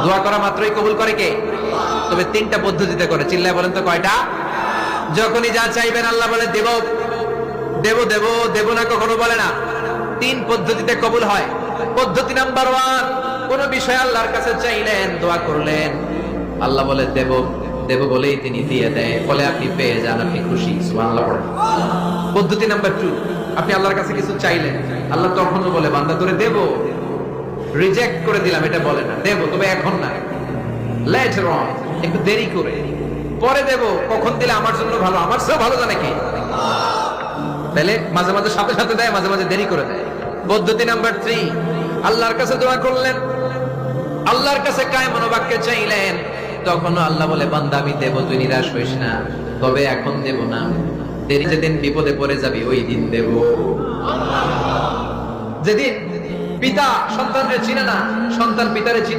দোয়া করা মাত্রই কবুল করে কে? তবে তিনটা পদ্ধতিতে করে, চিল্লায় বলেন তো কয়টা? যখনই যা চাইবেন আল্লাহ বলে দেব দেব দেব দেব না, কখনো বলে না। তিন পদ্ধতিতে কবুল হয়। পদ্ধতি নাম্বার 1, কোন বিষয় আল্লাহর কাছে চাইলেন, দোয়া করলেন, আল্লাহ বলে দেব দেব বলেই তিনি দিয়ে দেয়, ফলে আপনি পেয়ে যান, আপনি খুশি। সুবহানাল্লাহ পড়েন। পদ্ধতি নাম্বার 2, আপনি আল্লাহর কাছে কিছু চাইলেন, আল্লাহ তখনও বলে বান্দা তোরে দেব, রিজেক্ট করে দিলাম এটা বলে না, দেব তবে এখন না, লেটার অন, একটু দেরি করে, পরে দেব, কখন দিলে আমার জন্য ভালো, আমার চেয়ে ভালো জানে কি। তাহলে মাঝে মাঝে সাথে সাথে দেয়, মাঝে মাঝে দেরি করে দেয়। পদ্ধতি নাম্বার 3, আল্লাহর কাছে দোয়া করলেন, আল্লাহর কাছে কায় মনোবাক্যে চাইলেন, তখনও আল্লাহ বলে বান্দা আমি দেব, তুই নিরাশ হইস না, তবে এখন দেব না, দেরি যেদিন বিপদে পড়ে যাবি ওই দিন দেব। যেদিন পিতা সন্তানকে চিনে না, সন্তান পিতারে চিনে